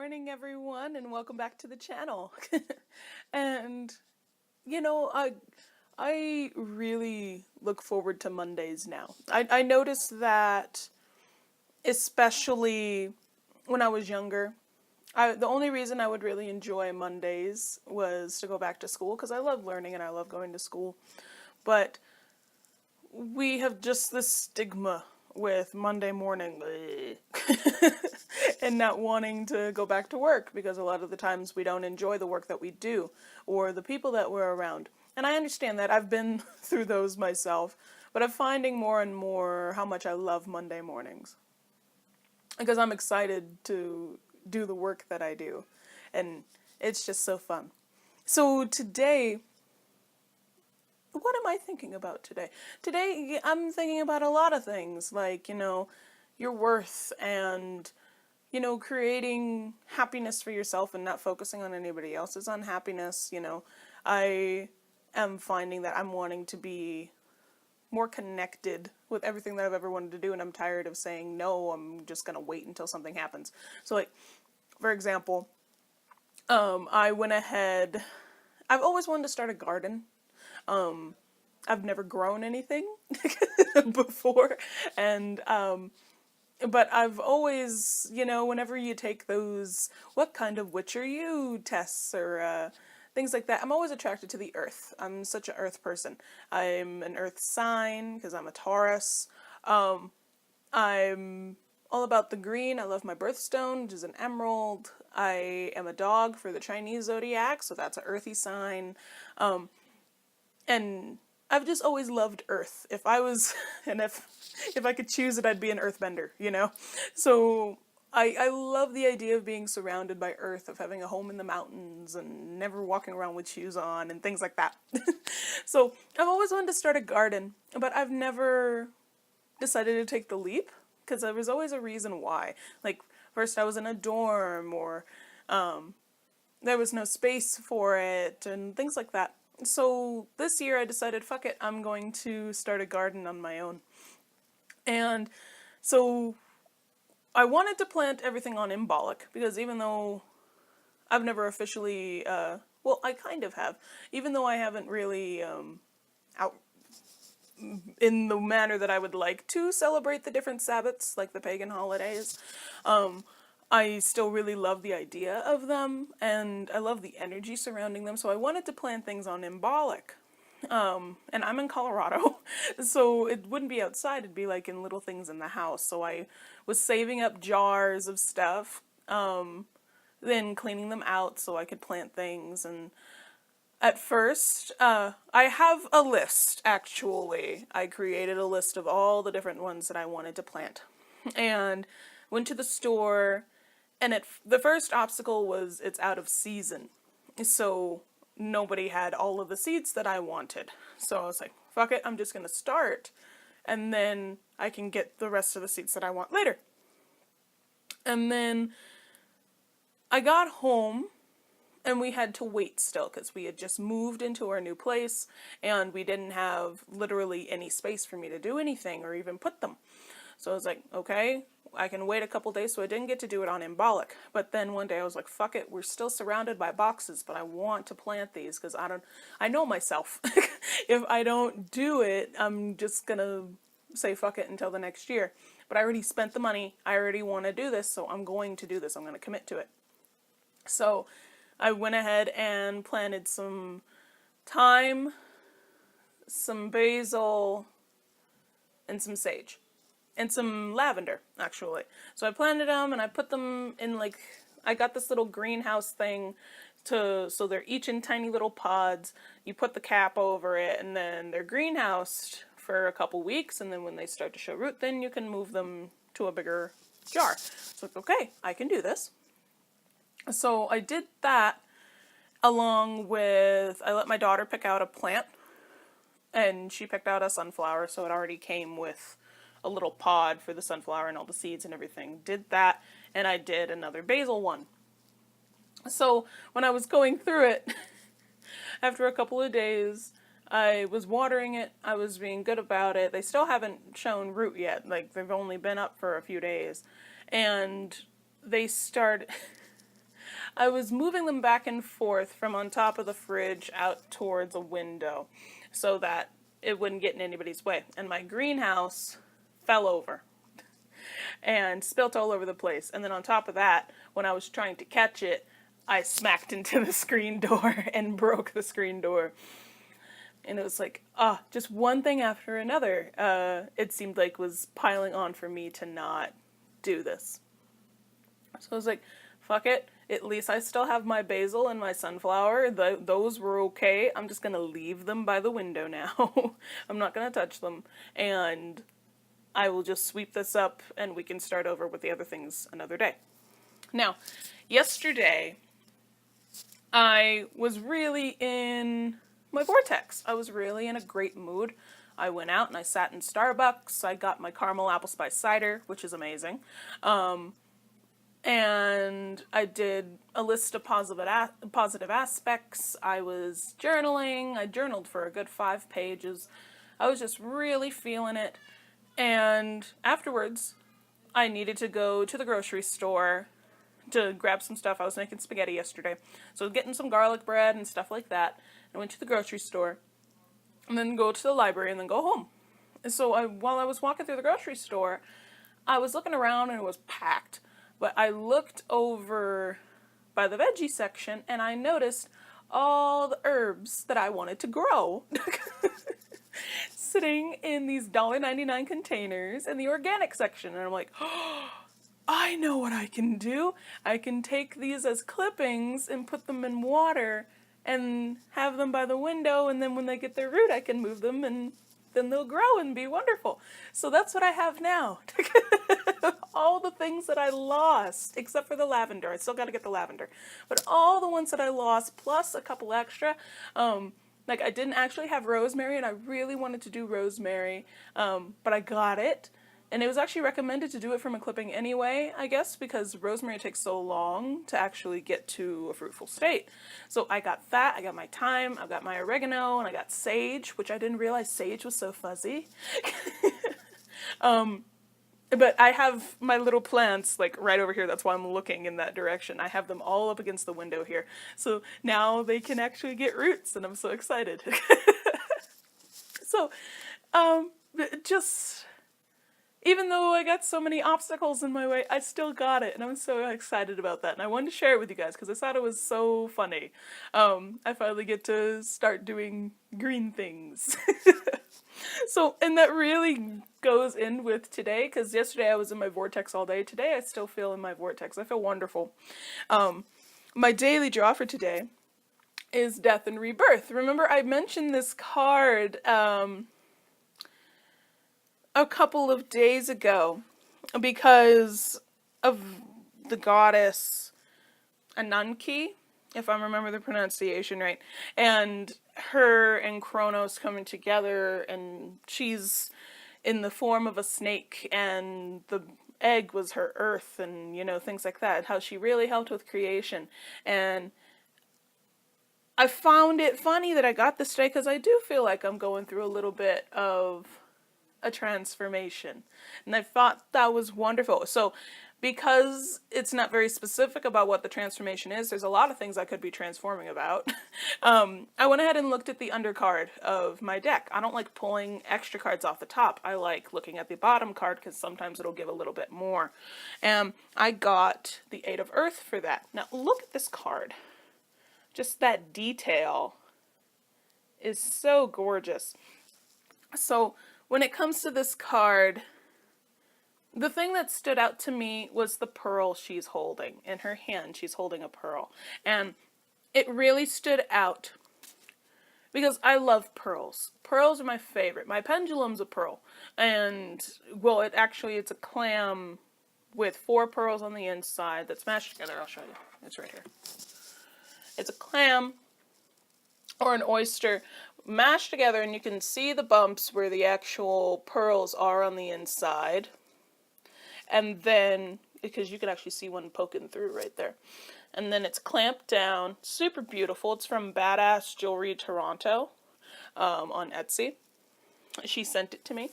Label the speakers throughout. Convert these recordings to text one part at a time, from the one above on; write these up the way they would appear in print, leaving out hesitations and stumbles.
Speaker 1: morning, everyone, and welcome back to the channel. And I really look forward to Mondays now. I noticed that, especially when I was younger. The only reason I would really enjoy Mondays was to go back to school because I love learning and I love going to school. But we have just this stigma with Monday morning and not wanting to go back to work because a lot of the times we don't enjoy the work that we do or the people that we're around. And I understand that. I've been through those myself, but I'm finding more and more how much I love Monday mornings because I'm excited to do the work that I do, and it's just so fun. So today, what am I thinking about today? Today, I'm thinking about a lot of things, like, your worth and, creating happiness for yourself and not focusing on anybody else's unhappiness. I am finding that I'm wanting to be more connected with everything that I've ever wanted to do, and I'm tired of saying, no, I'm just going to wait until something happens. So, like, for example, I went ahead, I've always wanted to start a garden. I've never grown anything before, and but I've always, whenever you take those "what kind of witch are you" tests or things like that, I'm always attracted to the earth. I'm such an earth person. I'm an earth sign because I'm a Taurus. I'm all about the green. I love my birthstone, which is an emerald. I am a dog for the Chinese zodiac, so that's an earthy sign. And I've just always loved Earth. If I was, and if I could choose it, I'd be an Earthbender. So I love the idea of being surrounded by Earth, of having a home in the mountains and never walking around with shoes on and things like that. So I've always wanted to start a garden, but I've never decided to take the leap because there was always a reason why. Like, first I was in a dorm, or there was no space for it and things like that. So this year I decided, fuck it, I'm going to start a garden on my own. And so I wanted to plant everything on Embolic because even though I've never officially, well, I kind of have, even though I haven't really out in the manner that I would like to celebrate the different Sabbats, like the pagan holidays. I still really love the idea of them, and I love the energy surrounding them, so I wanted to plant things on Embolic. And I'm in Colorado, so it wouldn't be outside, it'd be like in little things in the house. So I was saving up jars of stuff, then cleaning them out so I could plant things. And at first, I have a list, actually. I created a list of all the different ones that I wanted to plant. And went to the store, and the first obstacle was it's out of season. So nobody had all of the seeds that I wanted. So I was like, fuck it, I'm just going to start. And then I can get the rest of the seeds that I want later. And then I got home, and we had to wait still because we had just moved into our new place and we didn't have literally any space for me to do anything or even put them. So I was like, okay, I can wait a couple days. So I didn't get to do it on Embolic. But then one day I was like, fuck it, we're still surrounded by boxes, but I want to plant these because I know myself. If I don't do it, I'm just gonna say fuck it until the next year. But I already spent the money. I already want to do this, so I'm going to do this. I'm going to commit to it. So I went ahead and planted some thyme, some basil, and some sage. And some lavender, actually. So I planted them and I put them in, like, I got this little greenhouse thing so they're each in tiny little pods. You put the cap over it and then they're greenhoused for a couple weeks, and then when they start to show root, then you can move them to a bigger jar. So it's okay, I can do this. So I did that along with, I let my daughter pick out a plant, and she picked out a sunflower, so it already came with a little pod for the sunflower and all the seeds and everything. Did that, and I did another basil one. So when I was going through it, after a couple of days, I was watering it, I was being good about it. They still haven't shown root yet, like they've only been up for a few days. And they started, I was moving them back and forth from on top of the fridge out towards a window so that it wouldn't get in anybody's way. And my greenhouse fell over and spilt all over the place. And then on top of that, when I was trying to catch it, I smacked into the screen door and broke the screen door. And it was like, just one thing after another, it seemed like was piling on for me to not do this. So I was like, fuck it. At least I still have my basil and my sunflower. Those were okay. I'm just going to leave them by the window now. I'm not going to touch them. And I will just sweep this up and we can start over with the other things another day. Now, yesterday, I was really in my vortex. I was really in a great mood. I went out and I sat in Starbucks. I got my caramel apple spice cider, which is amazing. And I did a list of positive aspects. I was journaling. I journaled for a good 5 pages. I was just really feeling it. And afterwards, I needed to go to the grocery store to grab some stuff. I was making spaghetti yesterday. So I was getting some garlic bread and stuff like that. I went to the grocery store and then go to the library and then go home. And so while I was walking through the grocery store, I was looking around and it was packed. But I looked over by the veggie section and I noticed all the herbs that I wanted to grow sitting in these $1.99 containers in the organic section. And I'm like, oh, I know what I can do. I can take these as clippings and put them in water and have them by the window, and then when they get their root, I can move them and then they'll grow and be wonderful. So that's what I have now. All the things that I lost, except for the lavender. I still got to get the lavender. But all the ones that I lost, plus a couple extra. Like I didn't actually have rosemary, and I really wanted to do rosemary, but I got it. And it was actually recommended to do it from a clipping anyway, I guess, because rosemary takes so long to actually get to a fruitful state. So I got that, I got my thyme, I got my oregano, and I got sage, which I didn't realize sage was so fuzzy. But I have my little plants like right over here. That's why I'm looking in that direction. I have them all up against the window here. So now they can actually get roots, and I'm so excited. So, just... even though I got so many obstacles in my way, I still got it, and I'm so excited about that. And I wanted to share it with you guys because I thought it was so funny. I finally get to start doing green things. So, and that really goes in with today, because yesterday I was in my vortex all day. Today I still feel in my vortex. I feel wonderful. My daily draw for today is Death and Rebirth. Remember I mentioned this card a couple of days ago because of the goddess Ananke, if I remember the pronunciation right, and her and Kronos coming together, and she's in the form of a snake, and the egg was her earth, and things like that, how she really helped with creation. And I found it funny that I got this today because I do feel like I'm going through a little bit of a transformation, and I thought that was wonderful. So because it's not very specific about what the transformation is, there's a lot of things I could be transforming about. I went ahead and looked at the undercard of my deck. I don't like pulling extra cards off the top. I like looking at the bottom card because sometimes it'll give a little bit more. And I got the Eight of Earth for that. Now look at this card. Just that detail is so gorgeous. So when it comes to this card, the thing that stood out to me was the pearl she's holding. In her hand, she's holding a pearl. And it really stood out because I love pearls. Pearls are my favorite. My pendulum's a pearl. And, well, it's a clam with 4 pearls on the inside that's mashed together. I'll show you. It's right here. It's a clam or an oyster mashed together, and you can see the bumps where the actual pearls are on the inside. And then, because you can actually see one poking through right there. And then it's clamped down. Super beautiful. It's from Badass Jewelry Toronto on Etsy. She sent it to me,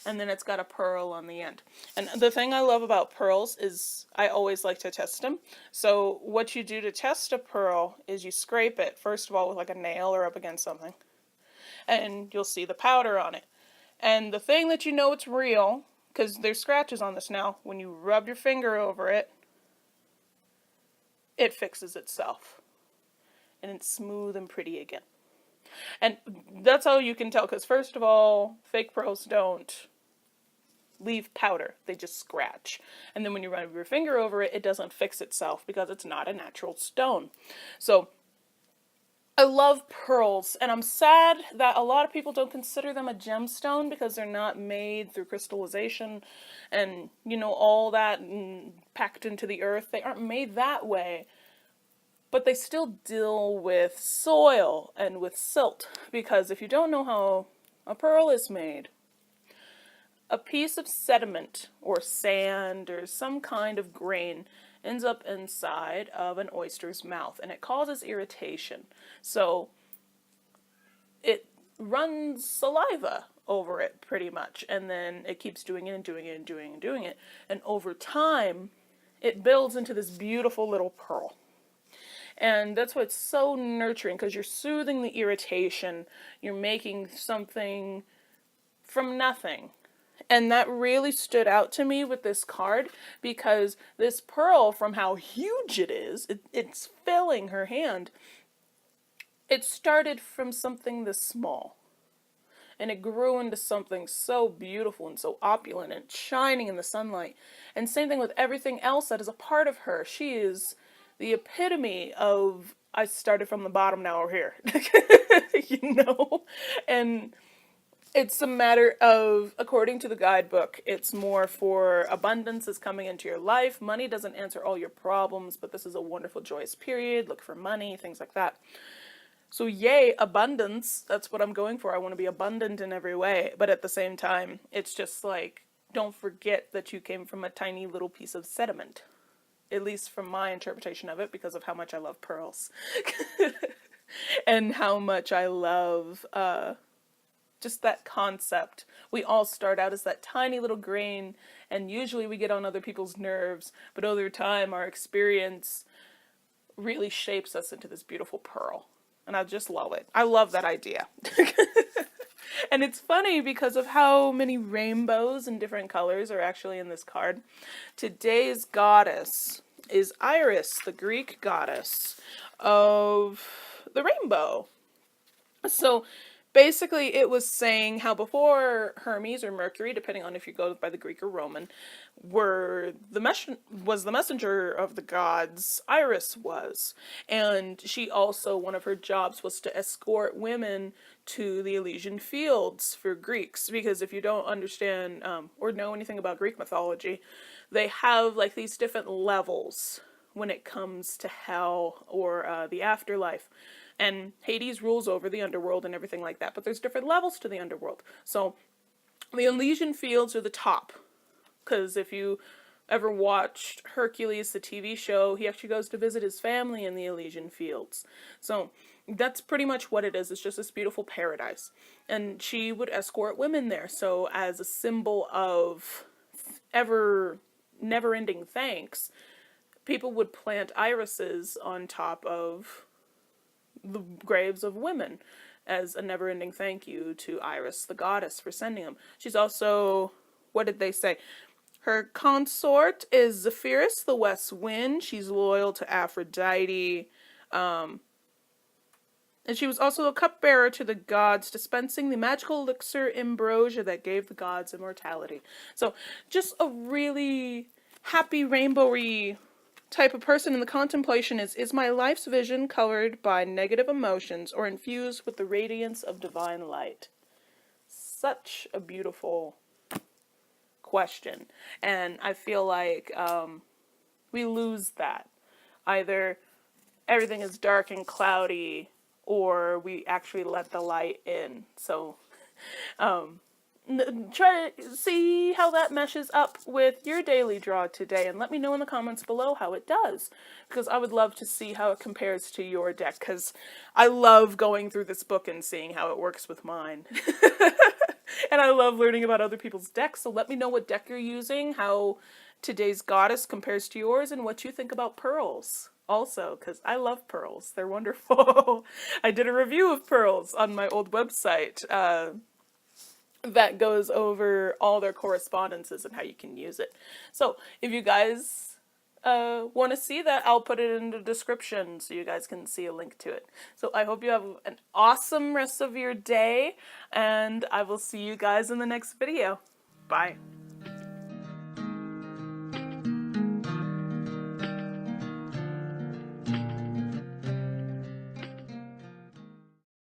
Speaker 1: and then it's got a pearl on the end. And the thing I love about pearls is I always like to test them. So what you do to test a pearl is you scrape it, first of all, with like a nail or up against something, and you'll see the powder on it. And the thing that you know it's real, because there's scratches on this now, when you rub your finger over it, it fixes itself. And it's smooth and pretty again. And that's how you can tell, because first of all, fake pearls don't leave powder, they just scratch. And then when you rub your finger over it, it doesn't fix itself because it's not a natural stone. So I love pearls, and I'm sad that a lot of people don't consider them a gemstone because they're not made through crystallization and, all that packed into the earth. They aren't made that way. But they still deal with soil and with silt, because if you don't know how a pearl is made, a piece of sediment or sand or some kind of grain ends up inside of an oyster's mouth, and it causes irritation. So it runs saliva over it pretty much, and then it keeps doing it and doing it and doing it and doing it. And over time, it builds into this beautiful little pearl. And that's why it's so nurturing, because you're soothing the irritation. You're making something from nothing. And that really stood out to me with this card, because this pearl, from how huge it is, it's filling her hand. It started from something this small. And it grew into something so beautiful and so opulent and shining in the sunlight. And same thing with everything else that is a part of her. She is the epitome of, I started from the bottom, now we're here. And it's a matter of, according to the guidebook, it's more for abundance is coming into your life. Money doesn't answer all your problems, but this is a wonderful, joyous period. Look for money, things like that. So yay, abundance. That's what I'm going for. I want to be abundant in every way. But at the same time, it's just like, don't forget that you came from a tiny little piece of sediment. At least from my interpretation of it, because of how much I love pearls. And how much I love just that concept. We all start out as that tiny little grain, and usually we get on other people's nerves, but over time our experience really shapes us into this beautiful pearl. And I just love it. I love that idea. And it's funny because of how many rainbows and different colors are actually in this card. Today's goddess is Iris, the Greek goddess of the rainbow. So basically it was saying how before Hermes or Mercury, depending on if you go by the Greek or Roman, was the messenger of the gods, Iris was. And she also, one of her jobs was to escort women to the Elysian Fields for Greeks. Because if you don't understand or know anything about Greek mythology, they have like these different levels when it comes to hell or the afterlife. And Hades rules over the underworld and everything like that. But there's different levels to the underworld. So the Elysian Fields are the top. Because if you ever watched Hercules, the TV show, he actually goes to visit his family in the Elysian Fields. So that's pretty much what it is. It's just this beautiful paradise. And she would escort women there. So as a symbol of never-ending thanks, people would plant irises on top of the graves of women as a never-ending thank you to Iris, the goddess, for sending them. She's also, what did they say? Her consort is Zephyrus, the west wind. She's loyal to Aphrodite. And she was also a cupbearer to the gods, dispensing the magical elixir ambrosia that gave the gods immortality. So just a really happy, rainbowy type of person. In the contemplation is my life's vision colored by negative emotions or infused with the radiance of divine light? Such a beautiful question. And I feel like we lose that. Either everything is dark and cloudy, or we actually let the light in. So try to see how that meshes up with your daily draw today, and let me know in the comments below how it does, because I would love to see how it compares to your deck, because I love going through this book and seeing how it works with mine. And I love learning about other people's decks. So let me know what deck you're using, how today's goddess compares to yours, and what you think about pearls. Also, because I love pearls. They're wonderful. I did a review of pearls on my old website that goes over all their correspondences and how you can use it. So if you guys want to see that, I'll put it in the description so you guys can see a link to it. So I hope you have an awesome rest of your day, and I will see you guys in the next video. Bye.